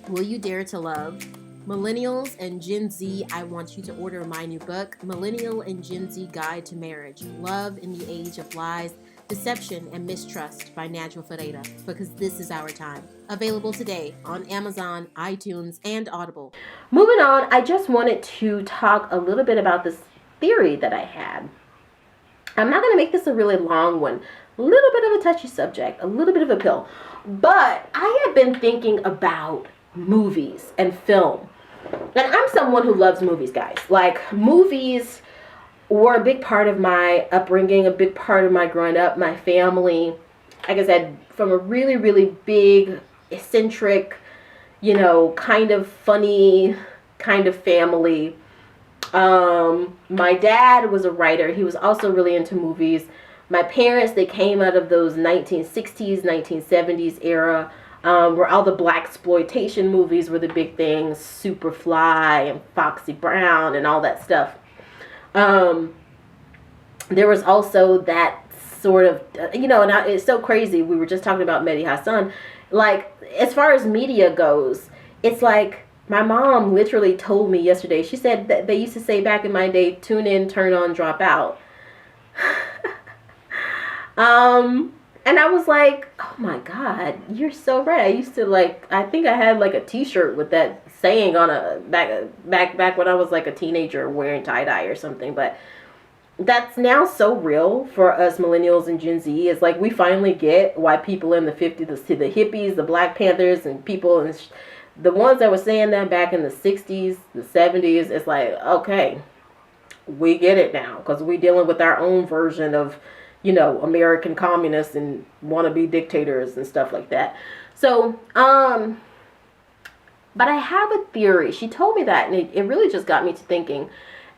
Will you dare to love? Millennials and Gen Z, I want you to order my new book, Millennial and Gen Z Guide to Marriage, Love in the Age of Lies, Deception, and Mistrust by Natural Ferreira, because this is our time. Available today on Amazon, iTunes, and Audible. Moving on, I just wanted to talk a little bit about this theory that I had. I'm not going to make this a really long one. A little bit of a touchy subject, a little bit of a pill. But I have been thinking about movies and film. And I'm someone who loves movies, guys. Like, movies were a big part of my upbringing, a big part of my growing up, my family. Like I said, from a really, really big, eccentric, kind of funny kind of family. My dad was a writer. He was also really into movies. My parents, they came out of those 1960s, 1970s era, where all the blaxploitation movies were the big things, Superfly and Foxy Brown and all that stuff. There was also that sort of, it's so crazy. We were just talking about Mehdi Hassan. Like, as far as media goes, it's like, my mom literally told me yesterday, she said that they used to say back in my day, tune in, turn on, drop out. And I was like, oh my God, you're so right. I used to I think I had a t-shirt with that saying on a back when I was a teenager wearing tie-dye or something. But that's now so real for us millennials and Gen Z. It's like we finally get why people in the 50s, the hippies, the Black Panthers, and people, and the ones that were saying that back in the 60s, the 70s, it's like, okay, we get it now, because we're dealing with our own version of American communists and wannabe dictators and stuff like that. So, but I have a theory. She told me that, and it really just got me to thinking.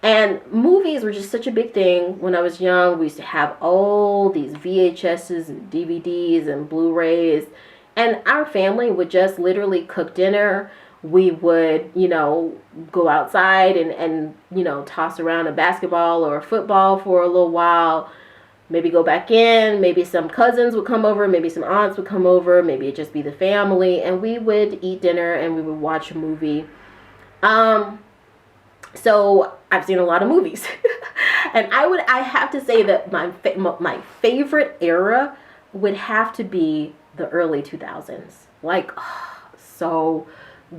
And movies were just such a big thing when I was young. We used to have all these VHSs and DVDs and Blu-rays, and our family would just literally cook dinner. We would, go outside and toss around a basketball or a football for a little while. Maybe go back in, maybe some cousins would come over, maybe some aunts would come over, maybe it'd just be the family, and we would eat dinner and we would watch a movie. So I've seen a lot of movies. And I have to say that my favorite era would have to be the early 2000s. So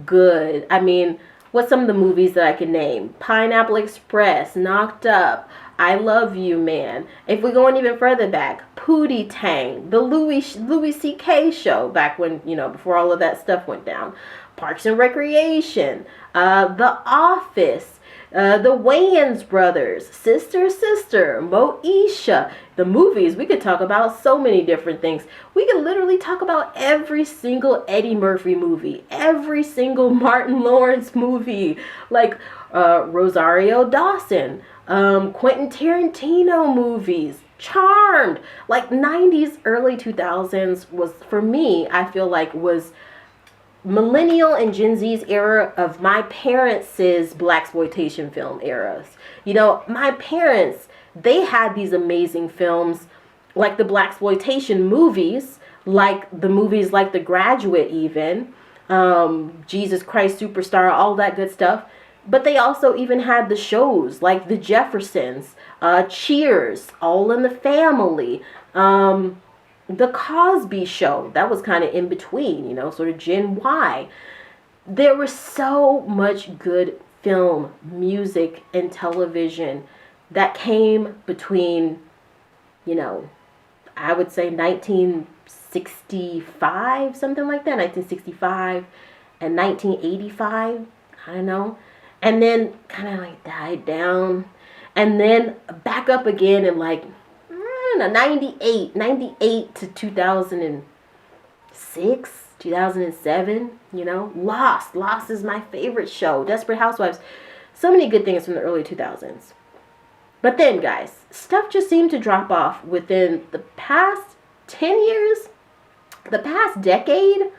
good. I mean, what's some of the movies that I can name? Pineapple Express, Knocked Up, I Love You, Man. If we're going even further back, Pootie Tang, the Louis C.K. show, back when, before all of that stuff went down. Parks and Recreation, The Office, the Wayans brothers, Sister, Moesha. The movies, we could talk about so many different things. We could literally talk about every single Eddie Murphy movie, every single Martin Lawrence movie, Rosario Dawson, Quentin Tarantino movies, Charmed. 90s, early 2000s was, for me, I feel was Millennial and Gen Z's era of my parents' blaxploitation film eras. My parents, they had these amazing films, like the blaxploitation movies, like the movies like The Graduate even, Jesus Christ Superstar, all that good stuff. But they also even had the shows like The Jeffersons, Cheers, All in the Family, The Cosby Show. That was kind of in between, sort of Gen Y. There was so much good film, music, and television that came between, I would say 1965, something like that, 1965 and 1985, I don't know. And then kind of died down. And then back up again in 98 to 2006, 2007, Lost is my favorite show. Desperate Housewives. So many good things from the early 2000s. But then, guys, stuff just seemed to drop off within the past 10 years, the past decade,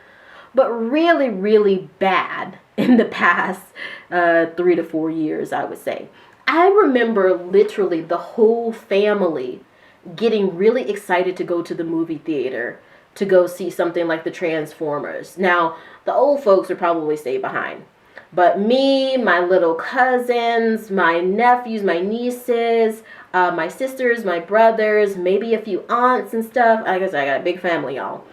but really, really bad in the past 3 to 4 years, I would say. I remember literally the whole family getting really excited to go to the movie theater to go see something like the Transformers. Now, the old folks would probably stay behind. But me, my little cousins, my nephews, my nieces, my sisters, my brothers, maybe a few aunts and stuff. I guess I got a big family, y'all.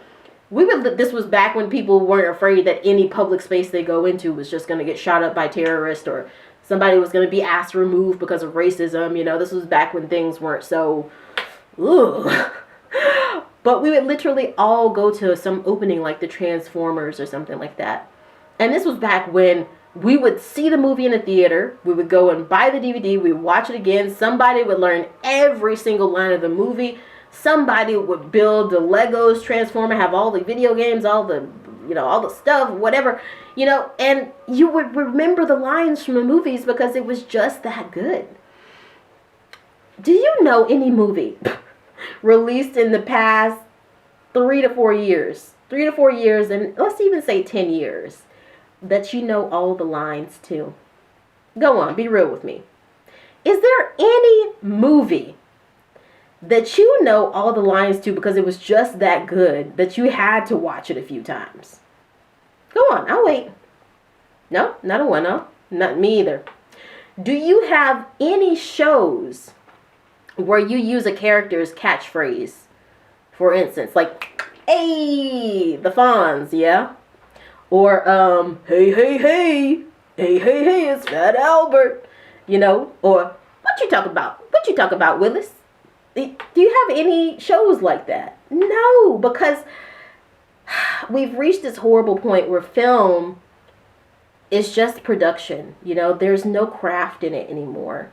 This was back when people weren't afraid that any public space they go into was just going to get shot up by terrorists, or somebody was going to be asked to remove because of racism. You know, this was back when things weren't so, ugh. But we would literally all go to some opening like the Transformers or something like that. And this was back when we would see the movie in the theater. We would go and buy the DVD. We would watch it again. Somebody would learn every single line of the movie. Somebody would build the Legos Transformer, have all the video games, all the, all the stuff, whatever, and you would remember the lines from the movies because it was just that good. Do you know any movie released in the past 3 to 4 years, and let's even say 10 years, that you know all the lines to? Go on, be real with me. Is there any movie that you know all the lines to because it was just that good that you had to watch it a few times? Go on, I'll wait. No, not a one, no. Not me either. Do you have any shows where you use a character's catchphrase? For instance, like, hey, the Fonz, yeah? Or, hey, hey, hey, hey, hey, hey, it's Fat Albert, or, what you talk about, Willis? Do you have any shows like that? No, because we've reached this horrible point where film is just production. There's no craft in it anymore.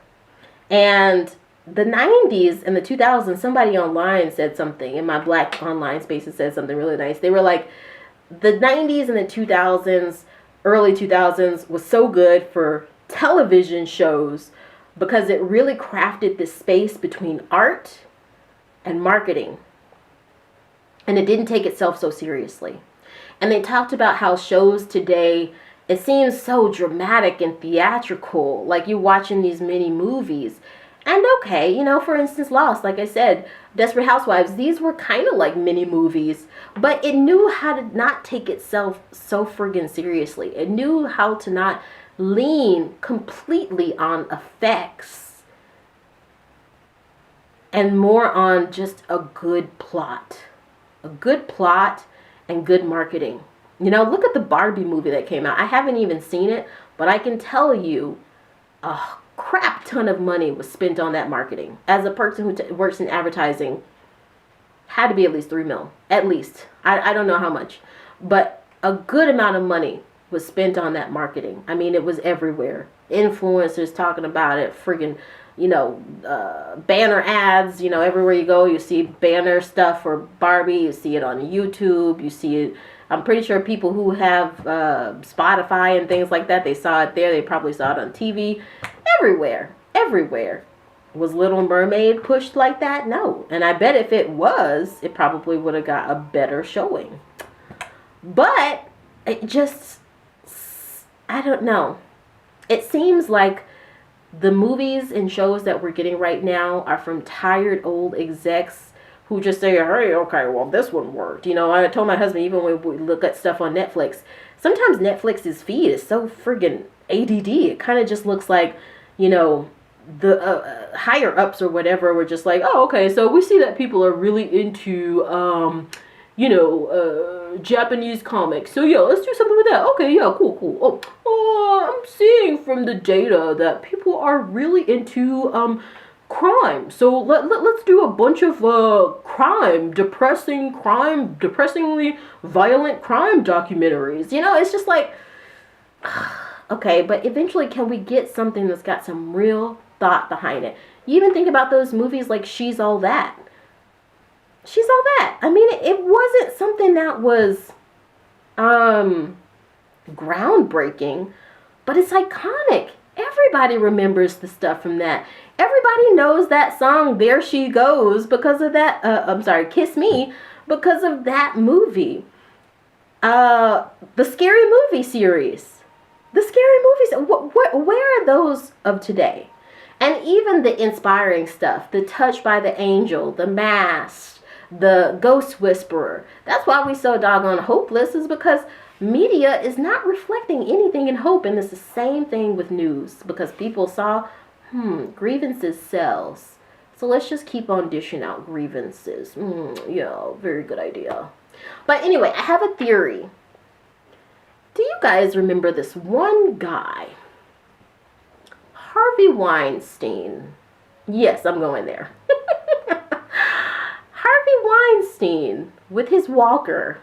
And the 90s and the 2000s, somebody online said something, in my Black online spaces said something really nice. They were like, the 90s and the 2000s, early 2000s was so good for television shows because it really crafted this space between art and marketing. And it didn't take itself so seriously. And they talked about how shows today, it seems so dramatic and theatrical, like you're watching these mini movies. And okay, for instance, Lost, like I said, Desperate Housewives, these were kind of like mini movies, but it knew how to not take itself so friggin' seriously. It knew how to not lean completely on effects and more on just a good plot. A good plot and good marketing. Look at the Barbie movie that came out. I haven't even seen it, but I can tell you a crap ton of money was spent on that marketing. As a person who works in advertising, had to be at least $3 million. At least. I don't know how much. But a good amount of money was spent on that marketing. I mean, it was everywhere. Influencers talking about it, friggin', banner ads, everywhere you go, you see banner stuff for Barbie, you see it on YouTube, you see it. I'm pretty sure people who have Spotify and things like that, they saw it there. They probably saw it on TV. Everywhere. Was Little Mermaid pushed like that? No. And I bet if it was, it probably would have got a better showing. But it just, I don't know. It seems like the movies and shows that we're getting right now are from tired old execs who just say, hey, okay, well, this one worked. I told my husband, even when we look at stuff on Netflix, sometimes Netflix's feed is so friggin' ADD. It kind of just looks like, the higher ups or whatever were just like, oh, okay, so we see that people are really into, Japanese comics. So yeah, let's do something with that. Okay, yeah, cool. Oh, I'm seeing from the data that people are really into crime. So let's do a bunch of depressingly violent crime documentaries. It's just like, okay, but eventually can we get something that's got some real thought behind it? You even think about those movies like She's All That. I mean, it wasn't something that was groundbreaking, but it's iconic. Everybody remembers the stuff from that. Everybody knows that song, There She Goes, because of that, Kiss Me, because of that movie. The Scary Movie series. The Scary Movies, where are those of today? And even the inspiring stuff, the Touched by the Angel, the Mask, the ghost whisperer. That's why we so doggone hopeless, is because media is not reflecting anything in hope. And it's the same thing with news, because people saw, grievances sells. So let's just keep on dishing out grievances. Yeah, very good idea. But anyway, I have a theory. Do you guys remember this one guy? Harvey Weinstein. Yes, I'm going there. Harvey Weinstein with his walker.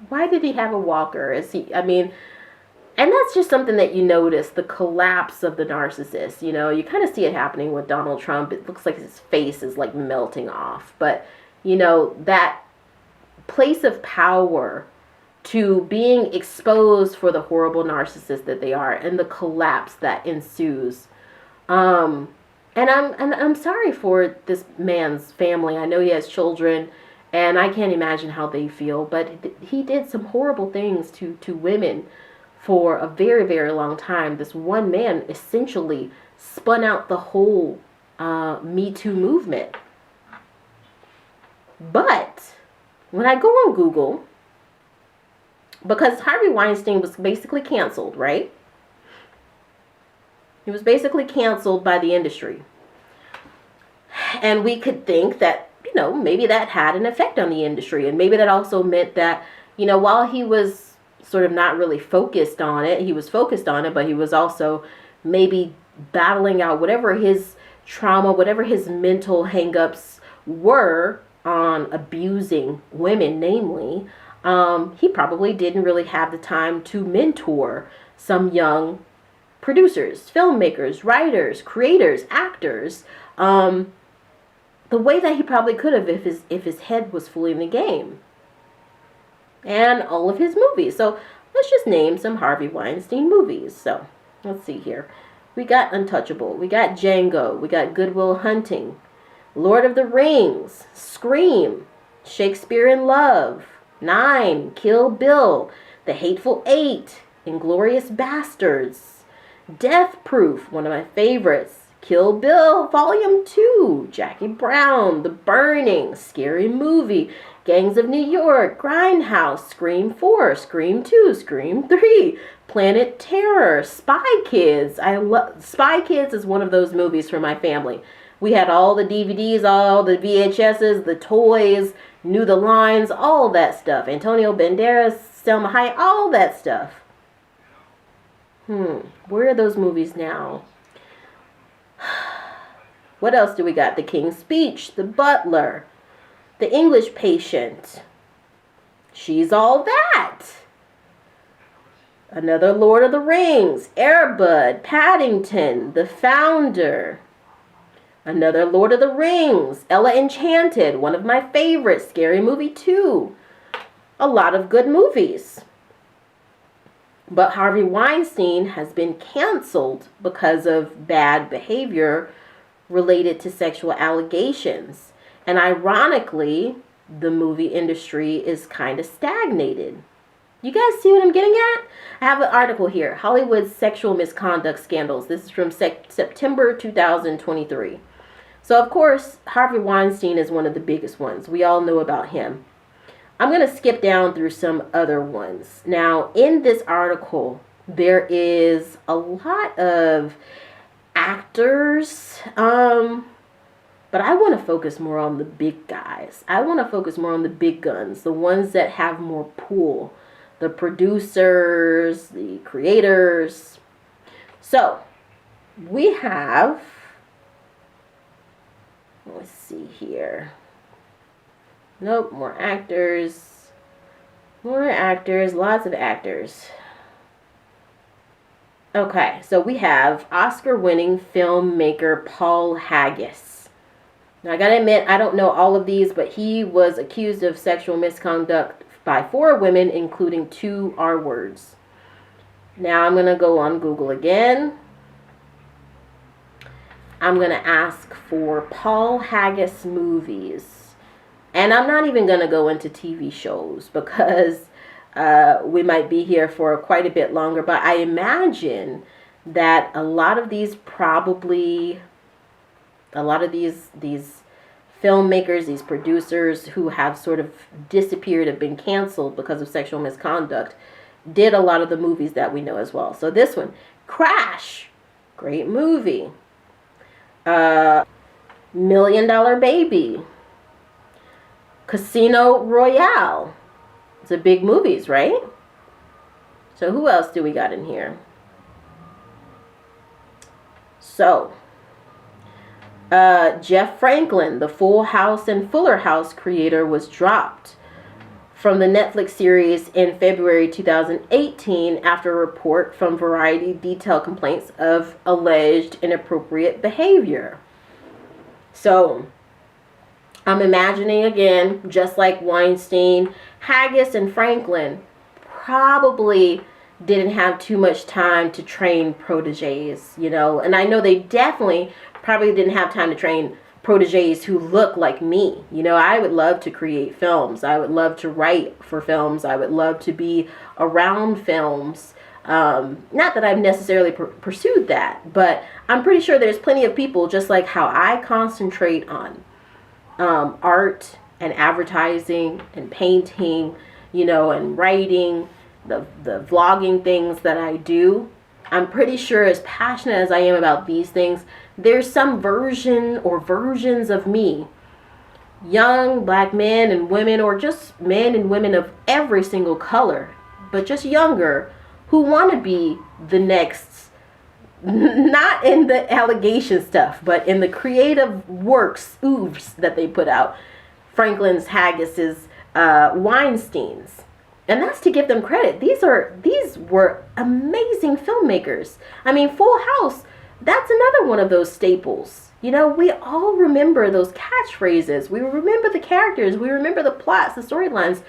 Why did he have a walker? And that's just something that you notice, the collapse of the narcissist. You know, you kind of see it happening with Donald Trump. It looks like his face is like melting off. But, you know, that place of power to being exposed for the horrible narcissist that they are, and the collapse that ensues. And I'm sorry for this man's family. I know he has children, and I can't imagine how they feel, but he did some horrible things to women for a very, very long time. This one man essentially spun out the whole MeToo movement. But when I go on Google, because Harvey Weinstein was basically canceled, right? He was basically canceled by the industry. And we could think that, you know, maybe that had an effect on the industry. And maybe that also meant that, you know, while he was sort of not really focused on it, he was focused on it, but he was also maybe battling out whatever his trauma, whatever his mental hangups were on abusing women, namely. He probably didn't really have the time to mentor some young producers, filmmakers, writers, creators, actors, the way that he probably could have if his head was fully in the game. And all of his movies. So let's just name some Harvey Weinstein movies. So let's see here. We got Untouchable. We got Django. We got Good Will Hunting. Lord of the Rings. Scream. Shakespeare in Love. 9. Kill Bill. The Hateful Eight. Inglourious Bastards. Death Proof. One of my favorites. Kill Bill Volume 2. Jackie Brown. The Burning. Scary Movie. Gangs of New York, Grindhouse, Scream 4, Scream 2, Scream 3, Planet Terror, Spy Kids. Spy Kids is one of those movies for my family. We had all the DVDs, all the VHSs, the toys, knew the lines, all that stuff. Antonio Banderas, Selma Hayek, all that stuff. Where are those movies now? What else do we got? The King's Speech, The Butler, The English Patient, She's All That, another Lord of the Rings, Air Bud, Paddington, The Founder, another Lord of the Rings, Ella Enchanted, one of my favorites, Scary Movie 2. A lot of good movies. But Harvey Weinstein has been canceled because of bad behavior related to sexual allegations. And ironically, the movie industry is kind of stagnated. You guys see what I'm getting at? I have an article here, Hollywood's Sexual Misconduct Scandals. This is from September 2023. So, of course, Harvey Weinstein is one of the biggest ones. We all know about him. I'm going to skip down through some other ones. Now, in this article, there is a lot of actors, but I want to focus more on the big guys. I want to focus more on the big guns, the ones that have more pull, the producers, the creators. So, we have, let's see here. Nope, more actors, lots of actors. Okay, so we have Oscar-winning filmmaker Paul Haggis. Now, I gotta admit, I don't know all of these, but he was accused of sexual misconduct by 4 women, including 2 R words. Now, I'm gonna go on Google again. I'm gonna ask for Paul Haggis movies. And I'm not even gonna go into TV shows because we might be here for quite a bit longer, but I imagine that a lot of these filmmakers filmmakers, these producers who have sort of disappeared, have been canceled because of sexual misconduct, did a lot of the movies that we know as well. So this one, Crash, great movie. $1 Million Baby, Casino Royale. It's a big movies, right? So who else do we got in here? So, Jeff Franklin, the Full House and Fuller House creator, was dropped from the Netflix series in February 2018 after a report from Variety detailed complaints of alleged inappropriate behavior. So, I'm imagining again, just like Weinstein, Haggis and Franklin probably didn't have too much time to train proteges, you know, and I know they definitely probably didn't have time to train proteges who look like me. You know, I would love to create films. I would love to write for films. I would love to be around films. Not that I've necessarily pursued that, but I'm pretty sure there's plenty of people, just like how I concentrate on art and advertising and painting, you know, and writing, the vlogging things that I do. I'm pretty sure, as passionate as I am about these things, there's some version or versions of me, young black men and women, or just men and women of every single color, but just younger, who want to be the next, not in the allegation stuff, but in the creative works, oeuvres that they put out. Franklin's, Haggis's, Weinstein's. And that's to give them credit. These were amazing filmmakers. I mean, Full House, that's another one of those staples. You know, we all remember those catchphrases. We remember the characters. We remember the plots, the storylines.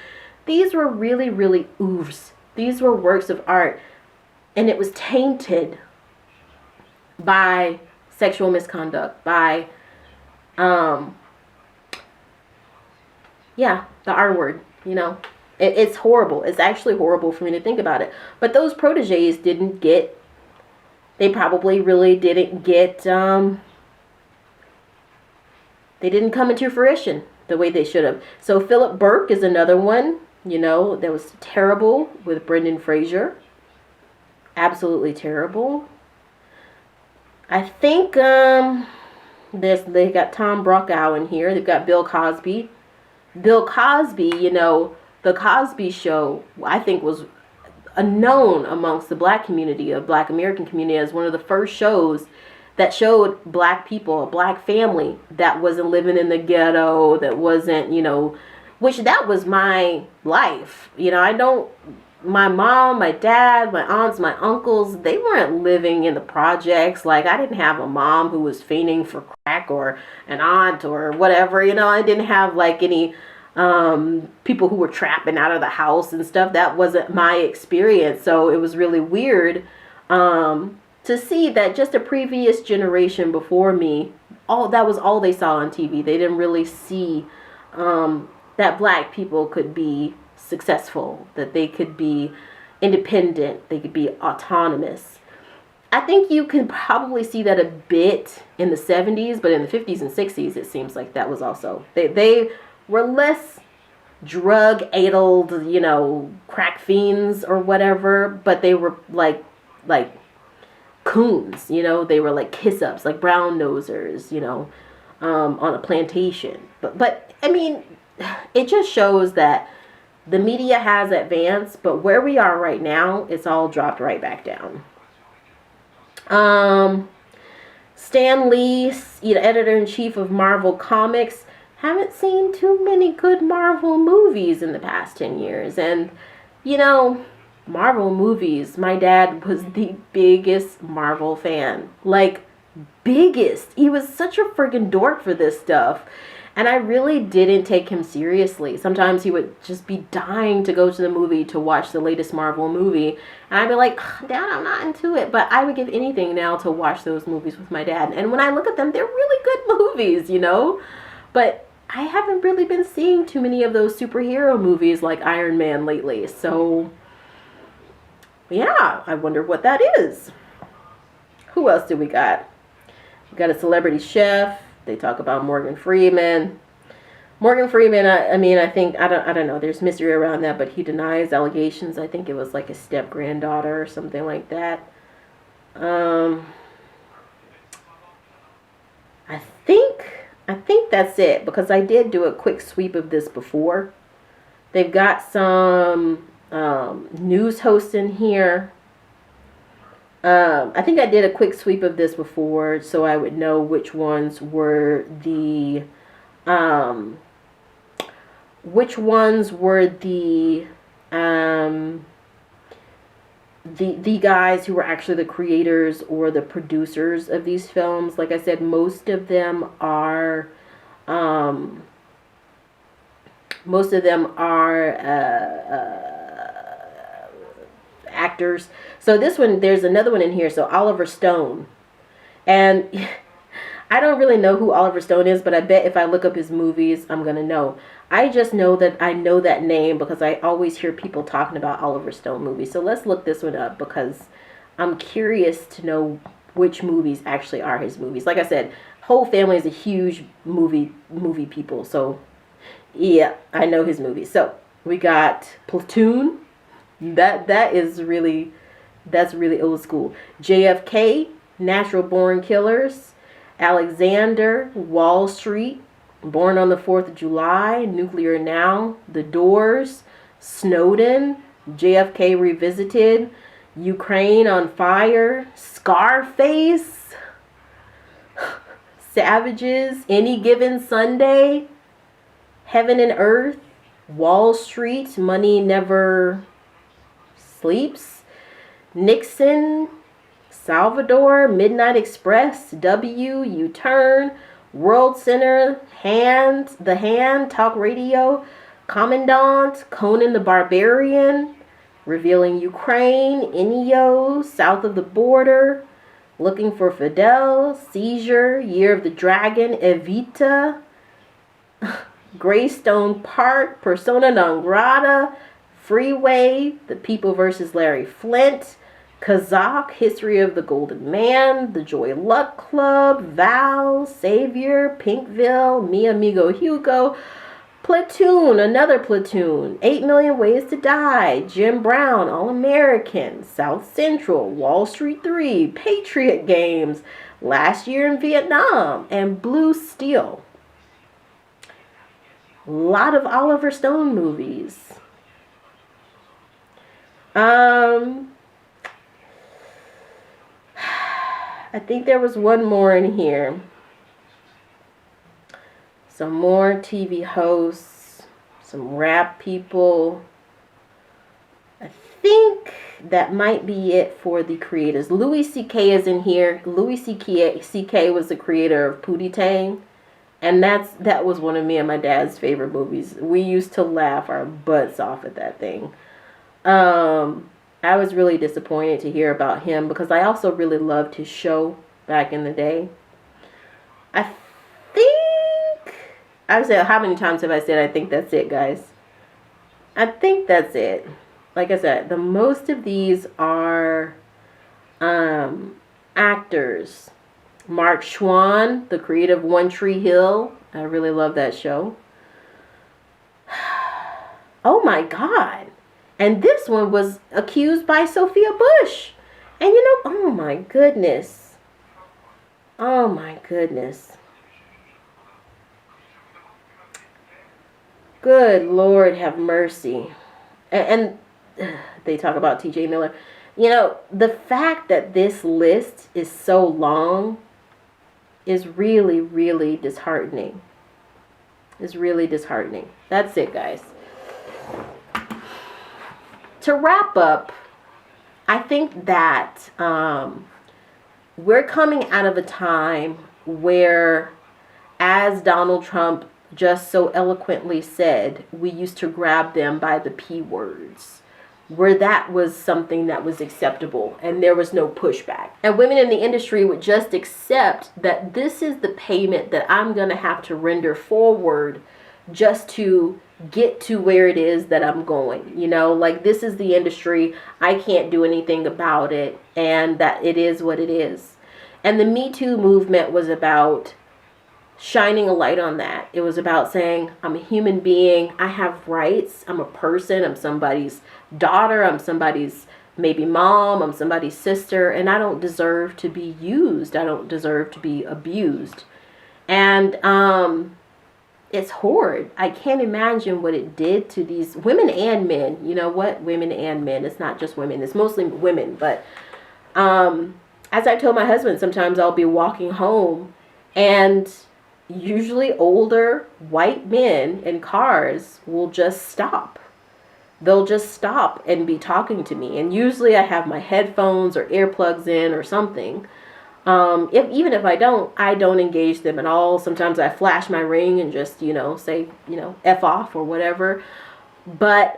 These were really, really oeuvres. These were works of art. And it was tainted by sexual misconduct, by, the R word, you know. It's horrible. It's actually horrible for me to think about it. But those proteges they probably really didn't get, they didn't come into fruition the way they should have. So Philip Burke is another one, you know, that was terrible with Brendan Fraser. Absolutely terrible. I think they got Tom Brokaw in here. They've got Bill Cosby. Bill Cosby, you know, The Cosby Show, I think, was known amongst the black community, the black American community, as one of the first shows that showed black people, a black family that wasn't living in the ghetto, that wasn't, you know, which that was my life. You know, my mom, my dad, my aunts, my uncles, they weren't living in the projects. Like, I didn't have a mom who was fiending for crack, or an aunt or whatever. You know, I didn't have like any people who were trapping out of the house and stuff. That wasn't my experience. So it was really weird to see that just a previous generation before me, that was all they saw on TV. They didn't really see that black people could be successful, that they could be independent, they could be autonomous. I think you can probably see that a bit in the 70s, but in the 50s and 60s, it seems like that was also, they were less drug-addled, you know, crack fiends or whatever, but they were like coons, you know, they were like kiss-ups, like brown nosers, you know, on a plantation. But I mean, it just shows that the media has advanced, but where we are right now, it's all dropped right back down. Stan Lee, you know, editor-in-chief of Marvel Comics, haven't seen too many good Marvel movies in the past 10 years. And, you know, Marvel movies, my dad was the biggest Marvel fan. Like, biggest. He was such a freaking dork for this stuff. And I really didn't take him seriously. Sometimes he would just be dying to go to the movie to watch the latest Marvel movie. And I'd be like, Dad, I'm not into it. But I would give anything now to watch those movies with my dad. And when I look at them, they're really good movies, you know? But I haven't really been seeing too many of those superhero movies like Iron Man lately. So, yeah, I wonder what that is. Who else do we got? We got a celebrity chef. They talk about Morgan Freeman. Morgan Freeman, I mean, I think, I don't know, there's mystery around that, but he denies allegations. I think it was like a step granddaughter or something like that. Um, I think that's it, because I did do a quick sweep of this before. They've got some news hosts in here. I think I did a quick sweep of this before, so I would know which ones were the um, the guys who were actually the creators or the producers of these films. Like I said, most of them are um, actors. So this one, there's another one in here. So Oliver Stone, and I don't really know who Oliver Stone is, but I bet if I look up his movies, I'm gonna know. I just know that I know that name because I always hear people talking about Oliver Stone movies. So let's look this one up because I'm curious to know which movies actually are his movies. Like I said, whole family is a huge movie people. So yeah, I know his movies. So we got Platoon. That's really old school. JFK, Natural Born Killers, Alexander, Wall Street, Born on the 4th of July, Nuclear Now, The Doors, Snowden, JFK Revisited, Ukraine on Fire, Scarface, Savages, Any Given Sunday, Heaven and Earth, Wall Street, Money Never Sleeps, Nixon, Salvador, Midnight Express, U-Turn, World Center, The Hand, Talk Radio, Commandant, Conan the Barbarian, Revealing Ukraine, Inyo, South of the Border, Looking for Fidel, Seizure, Year of the Dragon, Evita, Greystone Park, Persona Non Grata, Freeway, The People vs. Larry Flint, Kazakh, History of the Golden Man, The Joy Luck Club, Val, Savior, Pinkville, Mi Amigo Hugo, Platoon, another Platoon, 8 Million Ways to Die, Jim Brown, All American, South Central, Wall Street 3, Patriot Games, Last Year in Vietnam, and Blue Steel. A lot of Oliver Stone movies. I think there was one more in here. Some more TV hosts, some rap people. I think that might be it for the creators. Louis C.K. is in here. Louis C.K. was the creator of Pootie Tang. And that was one of me and my dad's favorite movies. We used to laugh our butts off at that thing. I was really disappointed to hear about him because I also really loved his show back in the day. I think, I said, how many times have I said I think that's it, guys? I think that's it. Like I said, the most of these are actors. Mark Schwann, the creator of One Tree Hill. I really love that show. Oh my God. And this one was accused by Sophia Bush. And you know, oh my goodness. Oh my goodness. Good Lord have mercy. And they talk about TJ Miller. You know, the fact that this list is so long is really, really disheartening. It's really disheartening. That's it, guys. To wrap up, I think that we're coming out of a time where, as Donald Trump just so eloquently said, we used to grab them by the P words, where that was something that was acceptable and there was no pushback. And women in the industry would just accept that this is the payment that I'm going to have to render forward just to get to where it is that I'm going. You know, like, this is the industry. I can't do anything about it, and that it is what it is. And the Me Too movement was about shining a light on that. It was about saying, I'm a human being. I have rights. I'm a person. I'm somebody's daughter. I'm somebody's maybe mom. I'm somebody's sister. And I don't deserve to be used. I don't deserve to be abused. And it's horrid. I can't imagine what it did to these women and men. You know what? Women and men. It's not just women. It's mostly women. But as I told my husband, sometimes I'll be walking home and usually older white men in cars will just stop. They'll just stop and be talking to me. And usually I have my headphones or earplugs in or something. Even if I don't engage them at all. Sometimes I flash my ring and just, say, F off or whatever. But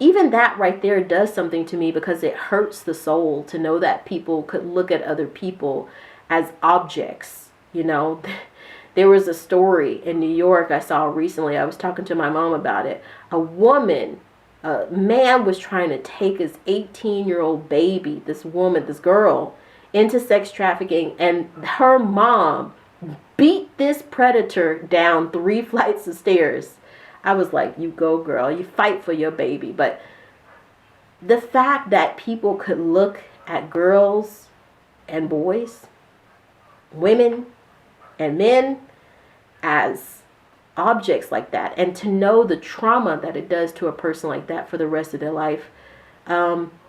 even that right there does something to me, because it hurts the soul to know that people could look at other people as objects, There was a story in New York I saw recently. I was talking to my mom about it. A man was trying to take his 18-year-old baby, this girl, into sex trafficking, and her mom beat this predator down 3 flights of stairs. I was like, you go, girl, you fight for your baby. But the fact that people could look at girls and boys, women and men as objects like that, and to know the trauma that it does to a person like that for the rest of their life,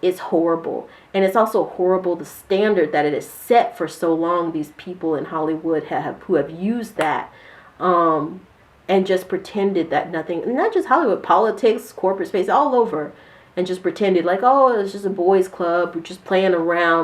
is horrible. And it's also horrible the standard that it is set for so long. These people in Hollywood who have used that and just pretended that nothing, not just Hollywood, politics, corporate space, all over, and just pretended like, oh, it's just a boys club, we're just playing around.